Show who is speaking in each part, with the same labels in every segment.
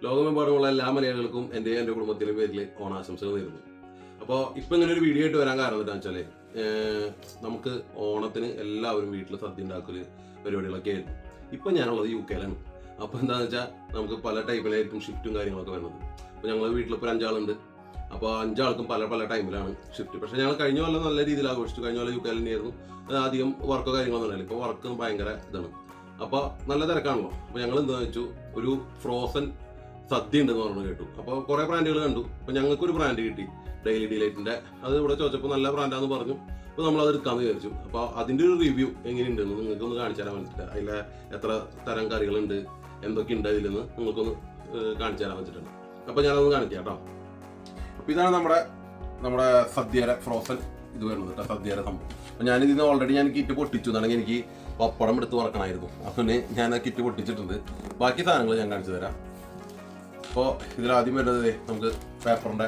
Speaker 1: ലോകമെമ്പാടുമുള്ള എല്ലാ മലയാളികൾക്കും എൻ്റെ കുടുംബത്തിൻ്റെ പേരിൽ ഓണാശംസകൾ നേരുന്നു. അപ്പോൾ ഇപ്പം ഇങ്ങനെ ഒരു വീഡിയോ ആയിട്ട് വരാൻ കാരണം എന്താണെന്ന് വെച്ചാൽ നമുക്ക് ഓണത്തിന് എല്ലാവരും വീട്ടിൽ സദ്യ ഉണ്ടാക്കൽ പരിപാടികളൊക്കെ ആയിരുന്നു. ഇപ്പം ഞാനുള്ളത് UK-ലാണ്. അപ്പോൾ എന്താണെന്ന് വെച്ചാൽ നമുക്ക് പല ടൈപ്പിലായിരിക്കും ഷിഫ്റ്റും കാര്യങ്ങളൊക്കെ വരുന്നത്. അപ്പോൾ ഞങ്ങൾ വീട്ടിലിപ്പോൾ 5 ആളുണ്ട്. അപ്പോൾ 5 ആൾക്കും പല ടൈമിലാണ് ഷിഫ്റ്റ്. പക്ഷേ ഞങ്ങൾ കഴിഞ്ഞ കൊല്ലം നല്ല രീതിയിൽ ആഘോഷിച്ചു. കഴിഞ്ഞ കൊല്ലം UK-ൽ തന്നെയായിരുന്നു. അധികം വർക്കോ കാര്യങ്ങളൊന്നും ഉണ്ടായില്ല. ഇപ്പോൾ വർക്ക് ഭയങ്കര ഇതാണ്. അപ്പോൾ നല്ല തിരക്കാണല്ലോ. അപ്പോൾ ഞങ്ങൾ എന്താണെന്ന് വെച്ചു, ഒരു ഫ്രോസൺ സദ്യ ഉണ്ടെന്ന് പറഞ്ഞു കേട്ടു. അപ്പോൾ കുറേ ബ്രാൻഡുകൾ കണ്ടു. അപ്പോൾ ഞങ്ങൾക്കൊരു ബ്രാൻഡ് കിട്ടി, ഡെയിലി ഡിലൈറ്റിൻ്റെ. അത് ഇവിടെ ചോദിച്ചപ്പോൾ നല്ല ബ്രാൻഡാന്ന് പറഞ്ഞു. അപ്പോൾ നമ്മളത് എടുക്കാമെന്ന് വിചാരിച്ചു. അപ്പോൾ അതിൻ്റെ ഒരു റിവ്യൂ എങ്ങനെയുണ്ടെന്ന് നിങ്ങൾക്കൊന്ന് കാണിച്ചു തരാൻ വേണ്ടിയിട്ട്, അതിലെ എത്ര തരം കറികളുണ്ട്, എന്തൊക്കെയുണ്ട് അതിലെന്ന് നിങ്ങൾക്കൊന്ന് കാണിച്ചു തരാൻ വെച്ചിട്ടുണ്ട്. അപ്പോൾ ഞാനതൊന്ന് കാണിക്കാം കേട്ടോ. അപ്പോൾ ഇതാണ് നമ്മുടെ സദ്യയുടെ ഫ്രോസൺ ഇത് വരുന്നത് കേട്ടോ, സദ്യയുടെ സംഭവം. അപ്പോൾ ഞാനിതിന് ഓൾറെഡി ഞാൻ കിറ്റ് പൊട്ടിച്ചു. എന്നാണെങ്കിൽ എനിക്ക് പപ്പടം എടുത്ത് വറക്കണമായിരുന്നു. അപ്പം ഞാൻ ആ കിറ്റ് പൊട്ടിച്ചിട്ടുണ്ട്. ബാക്കി സാധനങ്ങൾ ഞാൻ കാണിച്ചു തരാം. അപ്പോൾ ഇതിലാദ്യം വരുന്നത് നമുക്ക് പേപ്പറിൻ്റെ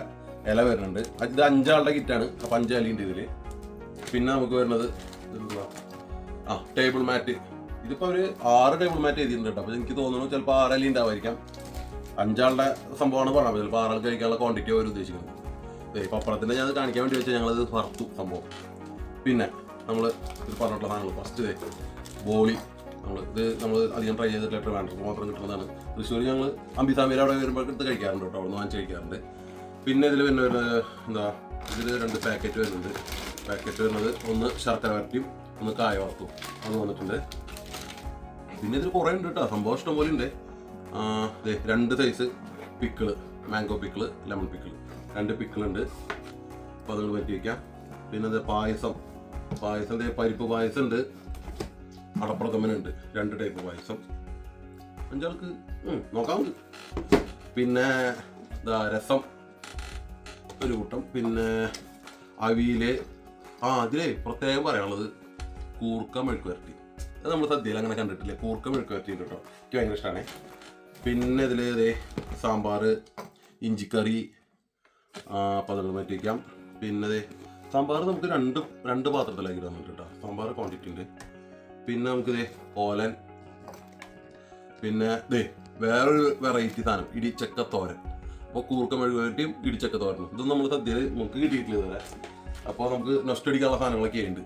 Speaker 1: ഇല വരുന്നുണ്ട്. ഇത് 5 ആളുടെ കിറ്റാണ്. അപ്പോൾ 5 ഇലയുണ്ട് ഇതിൽ. പിന്നെ നമുക്ക് വരുന്നത് ടേബിൾ മാറ്റ്. ഇതിപ്പോൾ ഒരു 6 ടേബിൾ മാറ്റ് എഴുതിയിട്ടുണ്ട് കേട്ടോ. അപ്പോൾ എനിക്ക് തോന്നുന്നു ചിലപ്പോൾ 6 ഇല ഉണ്ടാവായിരിക്കാം. 5 ആളുടെ സംഭവമാണ് പറഞ്ഞത്. ചിലപ്പോൾ 6 ആൾക്ക് കഴിക്കാനുള്ള ക്വാണ്ടിറ്റി അവർ ഉദ്ദേശിക്കുന്നത്. പപ്പടത്തിൻ്റെ ഞാൻ കാണിക്കാൻ വേണ്ടി വെച്ചാൽ ഞങ്ങളത് വറുത്തു സംഭവം. പിന്നെ നമ്മൾ ഇത് പറഞ്ഞിട്ടുള്ള സാധനങ്ങൾ ഫസ്റ്റ് ബോളി. നമ്മൾ അധികം ട്രൈ ചെയ്തിട്ടില്ല, ട്രിവാൻഡ്രത്ത് മാത്രം കിട്ടുന്നതാണ്. തൃശ്ശൂർ ഞങ്ങൾ അമ്പിസാമിയിൽ അവിടെ വരുമ്പോൾ എടുത്ത് കഴിക്കാറുണ്ട് കേട്ടോ, അവിടെ നിന്ന് വാങ്ങിച്ച് കഴിക്കാറുണ്ട്. പിന്നെ ഇതിൽ പിന്നെ ഇതിൽ 2 പാക്കറ്റ് വരുന്നുണ്ട്. പാക്കറ്റ് വരുന്നത് ഒന്ന് ശർക്കര വരട്ടിയും ഒന്ന് കായ വറുത്തും അത് വന്നിട്ടുണ്ട്. പിന്നെ ഇതിൽ കുറേ ഉണ്ട് കേട്ടോ, സംഭവം ഇഷ്ടം പോലെ ഉണ്ട്. 2 size pickle, mango pickle, lemon pickle, 2 പിക്കിളുണ്ട്. അപ്പോൾ അതുകൊണ്ട് പറ്റി വയ്ക്കാം. പിന്നെ ഇത് പായസം പരിപ്പ് പായസം ഉണ്ട്, അടപ്രഥമനുണ്ട്. 2 ടൈപ്പ് പായസം. 5 ആൾക്ക് നോക്കാവുണ്ട്. പിന്നെ രസം ഒരു കൂട്ടം. പിന്നെ അവിയല്. അതിലേ പ്രത്യേകം പറയാനുള്ളത് കൂർക്ക മെഴുക്ക് വരട്ടി. അത് നമ്മൾ സദ്യയിൽ അങ്ങനെ കണ്ടിട്ടില്ലേ, കൂർക്ക മെഴുക്ക് വരട്ടി കേട്ടോ, എനിക്ക് ഭയങ്കര ഇഷ്ടമാണ്. പിന്നെ ഇതിൽ സാമ്പാർ, ഇഞ്ചിക്കറി. അപ്പോൾ അതുകൊണ്ട് മാറ്റി വയ്ക്കാം. പിന്നെ സാമ്പാർ നമുക്ക് രണ്ട് പാത്രത്തിലാക്കി തന്നിട്ട് കേട്ടോ, സാമ്പാർ ക്വാണ്ടിറ്റി ഉണ്ട്. പിന്നെ നമുക്ക് ഓലൻ. പിന്നെ വേറൊരു വെറൈറ്റി സാധനം ഇടിച്ചക്കത്തോരൻ. അപ്പോൾ കൂർക്ക മെഴുക്ക് വരട്ടിയും ഇടിച്ചക്കത്തോരനും ഇതൊന്നും നമ്മൾ സദ്യയിൽ നമുക്ക് കിട്ടിയിട്ടില്ല ഇതുവരെ. അപ്പോൾ നമുക്ക് നൊസ്റ്റ് അടിക്കാനുള്ള സാധനങ്ങളൊക്കെ ഉണ്ട്.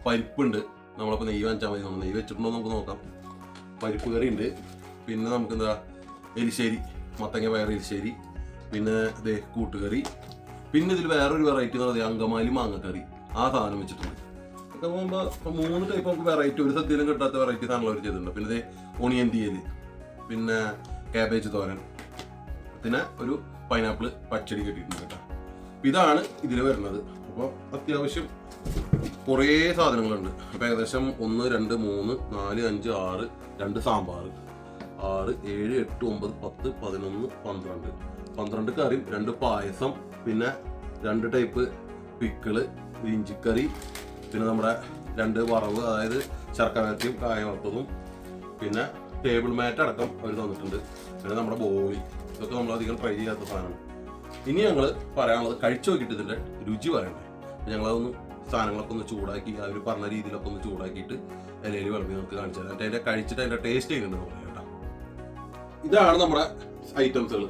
Speaker 1: പരിപ്പുണ്ട്. നമ്മളപ്പോൾ നെയ്യ് വാങ്ങിച്ചാൽ മതി. നമ്മൾ നെയ്യ് വെച്ചിട്ടുണ്ടോ നമുക്ക് നോക്കാം. പരിപ്പ് കറി ഉണ്ട്. പിന്നെ നമുക്ക് എരിശ്ശേരി, മത്തങ്ങ പയർ എരിശ്ശേരി. പിന്നെ കൂട്ടുകറി. പിന്നെ ഇതിൽ വേറൊരു വെറൈറ്റി എന്ന് പറയുന്നത് അങ്കമാലി മാങ്ങക്കറി. ആ സാധനം വെച്ചിട്ടുണ്ട്. ഒക്കെ പോകുമ്പോൾ 3 ടൈപ്പ് നമുക്ക് വെറൈറ്റി, ഒരു സദ്യയിലും കിട്ടാത്ത വെറൈറ്റി സാധനങ്ങൾ അവർ ചെയ്തിട്ടുണ്ട്. പിന്നെ ഓണിയൻ തീയൽ, പിന്നെ കാബേജ് തോരൻ, പിന്നെ ഒരു പൈനാപ്പിൾ പച്ചടി കെട്ടിയിട്ടുണ്ട് കേട്ടോ. ഇതാണ് ഇതിൽ വരുന്നത്. അപ്പോൾ അത്യാവശ്യം കുറേ സാധനങ്ങളുണ്ട്. അപ്പോൾ ഏകദേശം 1 2 3 4 5 6, 2 സാമ്പാർ, 6 7 8 9 10 11 12 കറിയും 2 പായസം, പിന്നെ 2 ടൈപ്പ് പിക്കിള്, ഇഞ്ചിക്കറി, പിന്നെ നമ്മുടെ 2 വറവ്, അതായത് ശർക്കര വരട്ടിയും കായ വറുത്തതും, പിന്നെ ടേബിൾ മാറ്റ് അടക്കം അവർ തന്നിട്ടുണ്ട്. പിന്നെ നമ്മുടെ ബോളി. ഇതൊക്കെ നമ്മൾ അധികം ട്രൈ ചെയ്യാത്ത സാധനമാണ്. ഇനി ഞങ്ങൾ പറയാനുള്ളത് കഴിച്ചു നോക്കിയിട്ട് ഇതിൻ്റെ രുചി പറയണ്ടേ. ഞങ്ങളതൊന്ന് സാധനങ്ങളൊക്കെ ഒന്ന് ചൂടാക്കി, അവർ പറഞ്ഞ രീതിയിലൊക്കെ ഒന്ന് ചൂടാക്കിയിട്ട് ഇലയിൽ വിളമ്പി നമുക്ക് കാണിച്ചു തരാം. അതിൻ്റെ കഴിച്ചിട്ട് അതിൻ്റെ ടേസ്റ്റ് ചെയ്യുന്നുണ്ട് പറയാം കേട്ടോ. ഇതാണ് നമ്മുടെ ഐറ്റംസുകൾ.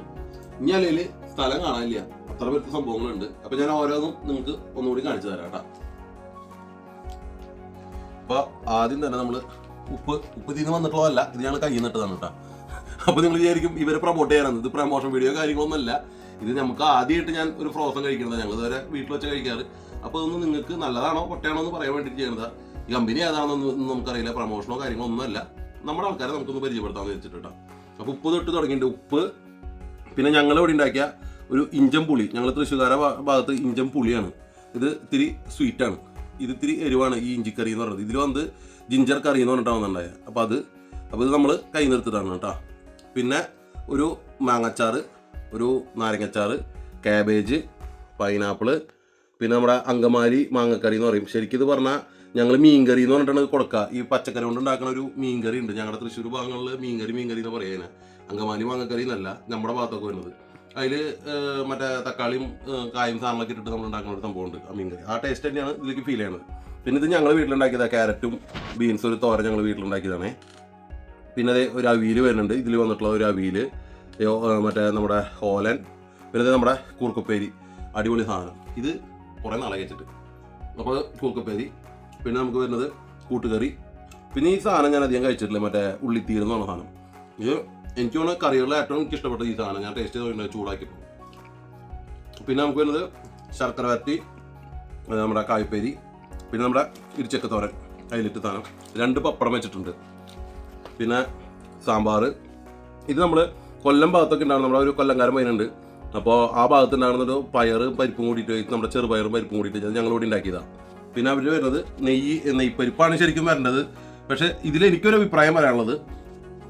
Speaker 1: ഇനി അല്ലെങ്കിൽ സ്ഥലം കാണാനില്ല, അത്ര പേർക്ക് സംഭവങ്ങളുണ്ട്. അപ്പൊ ഞാൻ ഓരോന്നും നിങ്ങൾക്ക് ഒന്നുകൂടി കാണിച്ചു തരാം കേട്ടോ. അപ്പൊ ആദ്യം തന്നെ നമ്മൾ ഉപ്പ് ഇതിന് വന്നിട്ടുള്ളതല്ല, ഇത് ഞങ്ങൾ കയ്യിൽ നിന്നിട്ടതാണ് കേട്ടോ. അപ്പൊ നിങ്ങൾ വിചാരിക്കും ഇവരെ പ്രൊമോട്ട് ചെയ്യാനാണ്, ഇത് പ്രമോഷൻ വീഡിയോ കാര്യങ്ങളൊന്നുമല്ല. ഇത് നമുക്ക് ആദ്യമായിട്ട് ഞാൻ ഒരു ഫ്രോസൺ കഴിക്കുന്നത്, ഞങ്ങൾ ഇതുവരെ വീട്ടിൽ വെച്ച് കഴിക്കാറ്. അപ്പോൾ ഇതൊന്നും നിങ്ങൾക്ക് നല്ലതാണോ പൊട്ടയാണോ എന്ന് പറയാൻ വേണ്ടിയിട്ട് ചെയ്യുന്നതാണ്. ഈ കമ്പനി ഏതാണെന്നൊന്നും നമുക്കറിയില്ല, പ്രമോഷനോ കാര്യങ്ങളോ ഒന്നുമല്ല. നമ്മുടെ ആൾക്കാരെ നമുക്കൊന്ന് പരിചയപ്പെടുത്താമെന്ന് വെച്ചിട്ടാണ്. അപ്പോൾ ഉപ്പ് തൊട്ട് തുടങ്ങിയിട്ട് ഉപ്പ്. പിന്നെ ഞങ്ങൾ ഇവിടെ ഉണ്ടാക്കിയ ഒരു ഇഞ്ചൻ പുളി, ഞങ്ങൾ തൃശ്ശൂർക്കാര ഭാഗത്ത് ഇഞ്ചൻ പുളിയാണ്. ഇത് ഇത്തിരി സ്വീറ്റാണ്, ഇത് ഇത്തിരി എരിവാണ് ഈ ഇഞ്ചിക്കറി എന്ന് പറയുന്നത്. ഇതിൽ വന്ന് ജിഞ്ചർ കറി എന്ന് പറഞ്ഞിട്ടാണ് വന്നിട്ടുണ്ടായത്. അപ്പോൾ ഇത് നമ്മൾ കൈ നിർത്തിട്ടാണ് കേട്ടോ. പിന്നെ ഒരു മാങ്ങച്ചാറ്, ഒരു നാരങ്ങച്ചാറ്, കാബേജ്, പൈനാപ്പിള്, പിന്നെ നമ്മുടെ അങ്കമാലി മാങ്ങക്കറി എന്ന് പറയും. ശരിക്കും ഇത് പറഞ്ഞാൽ ഞങ്ങൾ മീൻകറി എന്ന് പറഞ്ഞിട്ടാണ് കൊടുക്കുക. ഈ പച്ചക്കറി കൊണ്ട് ഉണ്ടാക്കുന്ന ഒരു മീൻകറി ഉണ്ട്. ഞങ്ങളുടെ തൃശ്ശൂർ ഭാഗങ്ങളിൽ മീൻകറി എന്ന് പറയുന്നത്. അങ്കമാലി മാങ്ങക്കറി എന്നല്ല നമ്മുടെ ഭാഗത്തൊക്കെ വരുന്നത്. അതിൽ മറ്റേ തക്കാളിയും കായും സാധനങ്ങളൊക്കെ ഇട്ടിട്ട് നമ്മൾ ഉണ്ടാക്കുന്ന ഒരു സംഭവമുണ്ട്, ആ മീൻകറി. ആ ടേസ്റ്റ് തന്നെയാണ് ഇതിലേക്ക് ഫീൽ ചെയ്യുന്നത്. പിന്നെ ഇത് ഞങ്ങൾ വീട്ടിലുണ്ടാക്കിയതാണ്, ക്യാരറ്റും ബീൻസും ഒരു തോരൻ ഞങ്ങൾ വീട്ടിലുണ്ടാക്കിയതാണേ. പിന്നെ ഒരു അവിയൽ വരുന്നുണ്ട്. ഇതിൽ വന്നിട്ടുള്ള ഒരു അവിയൽ, മറ്റേ നമ്മുടെ ഓലൻ, പിന്നെ നമ്മുടെ കൂർക്കുപ്പേരി, അടിപൊളി സാധനം. ഇത് കുറേ നാളെ വെച്ചിട്ട്. അപ്പോൾ കൂർക്കുപ്പേരി, പിന്നെ നമുക്ക് വരുന്നത് കൂട്ടുകറി. പിന്നെ ഈ സാധനം ഞാൻ അധികം കഴിച്ചിട്ടില്ല, മറ്റേ ഉള്ളിത്തീര് എന്ന് പറഞ്ഞ സാധനം. ഇത് എനിക്ക് തോന്നുന്ന കറികളിൽ ഏറ്റവും എനിക്ക് ഇഷ്ടപ്പെട്ട ഈ സാധനം. ഞാൻ ടേസ്റ്റ് ചെയ്ത് ചൂടാക്കിയപ്പോൾ. പിന്നെ നമുക്ക് വരുന്നത് ശർക്കര വരട്ടി, നമ്മുടെ കായ്പേരി, പിന്നെ നമ്മുടെ ഇടിച്ചക്ക തോരൻ, അതിലിട്ട് സാധനം. 2 പപ്പടം വെച്ചിട്ടുണ്ട്. പിന്നെ സാമ്പാർ. ഇത് നമ്മൾ കൊല്ലം ഭാഗത്തൊക്കെ ഉണ്ടാകുന്ന നമ്മുടെ ഒരു കൊല്ലംകാരൻ പയ്യനുണ്ട്. അപ്പോൾ ആ ഭാഗത്ത് ഉണ്ടാകുന്നൊരു പയറും പരിപ്പും കൂടിയിട്ട്, നമ്മുടെ ചെറുപയറും പരിപ്പും കൂടിയിട്ട് ഞങ്ങളിവിടെ ഉണ്ടാക്കിയതാണ്. പിന്നെ അവർ വരുന്നത് നെയ്പ്പരിപ്പാണ് ശരിക്കും വരേണ്ടത്. പക്ഷേ ഇതിലെനിക്കൊരു അഭിപ്രായം പറയാനുള്ളത്,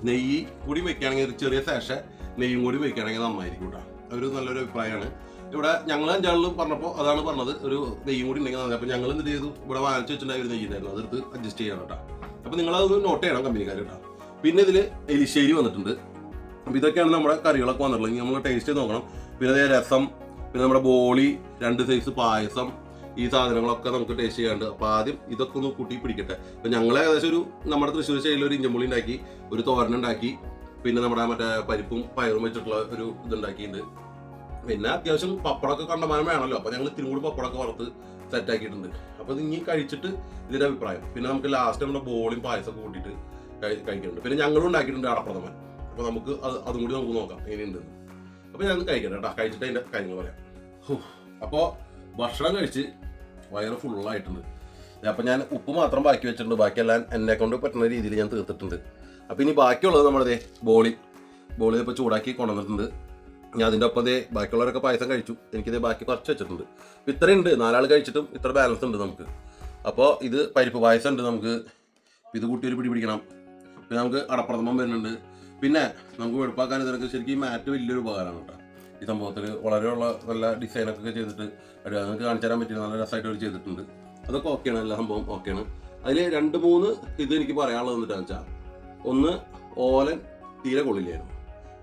Speaker 1: നെയ്യ് കൂടി വയ്ക്കുകയാണെങ്കിൽ ഒരു ചെറിയ ശേഷം നെയ്യും കൂടി വയ്ക്കുകയാണെങ്കിൽ നന്നായിരിക്കും കേട്ടോ. ഒരു നല്ലൊരു അഭിപ്രായമാണ്. ഇവിടെ ഞങ്ങൾ 5 ആളും പറഞ്ഞപ്പോൾ അതാണ് പറഞ്ഞത്, ഒരു നെയ്യും കൂടി ഉണ്ടെങ്കിൽ നന്നായി. അപ്പോൾ ഞങ്ങൾ എന്ത് ചെയ്തു, ഇവിടെ വാങ്ങിച്ച് വെച്ചിട്ടുണ്ടായ ഒരു നെയ്യുണ്ടായിരുന്നു, അതെടുത്ത് അഡ്ജസ്റ്റ് ചെയ്യണം കേട്ടോ. അപ്പോൾ നിങ്ങളത് നോട്ട് ചെയ്യണം കമ്പനിക്കാർ കേട്ടോ. പിന്നെ ഇതിൽ എലിശ്ശേരി വന്നിട്ടുണ്ട്. അപ്പോൾ ഇതൊക്കെയാണ് നമ്മുടെ കറികളൊക്കെ വന്നിട്ടുള്ളത്. ഇനി നമ്മൾ ടേസ്റ്റ് ചെയ്ത് നോക്കണം. പിന്നെ അതേ രസം, പിന്നെ നമ്മുടെ ബോളി, 2 സൈസ് പായസം, ഈ സാധനങ്ങളൊക്കെ നമുക്ക് ടേസ്റ്റ് ചെയ്യാണ്ട്. അപ്പോൾ ആദ്യം ഇതൊക്കെ ഒന്ന് കൂട്ടി പിടിക്കട്ടെ. അപ്പോൾ ഞങ്ങൾ ഏകദേശം നമ്മുടെ തൃശ്ശൂർ സ്റ്റൈലിൽ ഒരു ഇഞ്ചമ്പുളി ഉണ്ടാക്കി, ഒരു തോരനുണ്ടാക്കി, പിന്നെ നമ്മുടെ മറ്റേ പരിപ്പും പയറും വെച്ചിട്ടുള്ള ഒരു ഇതുണ്ടാക്കിയിട്ടുണ്ട്. പിന്നെ അത്യാവശ്യം പപ്പടമൊക്കെ കണ്ടമാനം വേണമല്ലോ. അപ്പോൾ ഞങ്ങൾ ഇത്തിരി കൂടി പപ്പടമൊക്കെ വറുത്ത് സെറ്റാക്കിയിട്ടുണ്ട്. അപ്പോൾ ഇത് ഇനി കഴിച്ചിട്ട് ഇതിൻ്റെ അഭിപ്രായം. പിന്നെ നമുക്ക് ലാസ്റ്റ് നമ്മുടെ ബോളിയും പായസമൊക്കെ കൂട്ടിയിട്ട് കഴിക്കുന്നുണ്ട്. പിന്നെ ഞങ്ങളും ഉണ്ടാക്കിയിട്ടുണ്ട് അടപ്രഥമൻ. അപ്പോൾ നമുക്ക് അതും കൂടി നമുക്ക് നോക്കാം എങ്ങനെയുണ്ടെന്ന്. അപ്പോൾ ഞാൻ കഴിക്കട്ടെ കേട്ടോ. കഴിച്ചിട്ട് അതിൻ്റെ കാര്യങ്ങൾ പറയാം. അപ്പോൾ ഭക്ഷണം കഴിച്ച് വയറ് ഫുള്ളായിട്ടുണ്ട്. അപ്പോൾ ഞാൻ ഉപ്പ് മാത്രം ബാക്കി വെച്ചിട്ടുണ്ട്. ബാക്കിയെല്ലാം എന്നെ കൊണ്ട് പറ്റുന്ന രീതിയിൽ ഞാൻ തീർത്തിട്ടുണ്ട്. അപ്പോൾ ഇനി ബാക്കിയുള്ളത് നമ്മുടെ ബോളി ഇപ്പോൾ ചൂടാക്കി കൊണ്ടുവന്നിട്ടുണ്ട്. ഞാൻ അതിൻ്റെ ഒപ്പം ബാക്കിയുള്ളവരൊക്കെ പായസം കഴിച്ചു. എനിക്കിതേ ബാക്കി കുറച്ച് വെച്ചിട്ടുണ്ട്. അപ്പോൾ ഇത്രയുണ്ട്, 4 ആൾ കഴിച്ചിട്ടും ഇത്ര ബാലൻസ് ഉണ്ട് നമുക്ക്. അപ്പോൾ ഇത് പരിപ്പ് പായസം ഉണ്ട് നമുക്ക്. ഇത് കൂട്ടി ഒരു പിടി പിടിക്കണം. പിന്നെ നമുക്ക് അടപ്രഥമൻ വരുന്നുണ്ട്. പിന്നെ നമുക്ക് വെളുപ്പാക്കാൻ ഇതിനൊക്കെ ശരിക്കും ഈ മാറ്റ് വലിയൊരു ഉപകാരമാണ് കേട്ടോ. ഈ സംഭവത്തിൽ വളരെയുള്ള നല്ല ഡിസൈനൊക്കെ ചെയ്തിട്ട് നിങ്ങൾക്ക് കാണിച്ചു തരാൻ പറ്റിയ നല്ല രസമായിട്ട് അവർ ചെയ്തിട്ടുണ്ട്. അതൊക്കെ ഓക്കെയാണ്, എല്ലാ സംഭവം ഓക്കെയാണ്. അതിൽ 2-3 ഇത് എനിക്ക് പറയാനുള്ളത് എന്നിട്ടാന്ന് വെച്ചാൽ, ഒന്ന് ഓലൻ തീരെ കൊള്ളില്ലായിരുന്നു,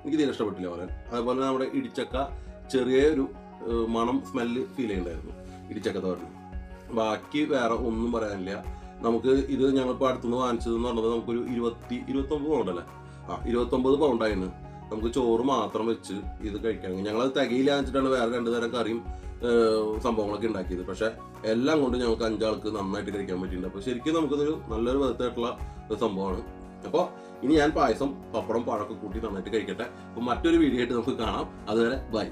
Speaker 1: എനിക്ക് തീരെ ഇഷ്ടപ്പെട്ടില്ല ഓലൻ. അതുപോലെ നമ്മുടെ ഇടിച്ചക്ക ചെറിയൊരു മണം സ്മെല്ല് ഫീൽ ചെയ്യുന്നുണ്ടായിരുന്നു ഇടിച്ചക്ക തോരൻ. ബാക്കി വേറെ ഒന്നും പറയാനില്ല. നമുക്ക് ഇത് ഞങ്ങളിപ്പോൾ അടുത്തുനിന്ന് വാങ്ങിച്ചതെന്ന് പറഞ്ഞത് നമുക്കൊരു 29 പൗണ്ടല്ലേ, 29 പൗണ്ടായിരുന്നു. നമുക്ക് ചോറ് മാത്രം വെച്ച് ഇത് കഴിക്കുകയാണെങ്കിൽ ഞങ്ങളത് തികയില്ല വെച്ചിട്ടാണ് വേറെ 2 തരം കറിയും സംഭവങ്ങളൊക്കെ ഉണ്ടാക്കിയത്. പക്ഷേ എല്ലാം കൊണ്ട് ഞങ്ങൾക്ക് 5 ആൾക്ക് നന്നായിട്ട് കഴിക്കാൻ പറ്റിയിട്ടുണ്ട്. അപ്പോൾ ശരിക്കും നമുക്കതൊരു നല്ലൊരു വിധത്തായിട്ടുള്ള ഒരു സംഭവമാണ്. അപ്പോൾ ഇനി ഞാൻ പായസം പപ്പടം പഴമൊക്കെ കൂട്ടി നന്നായിട്ട് കഴിക്കട്ടെ. അപ്പോൾ മറ്റൊരു വീഡിയോ ആയിട്ട് നമുക്ക് കാണാം. അതുവരെ ബൈ.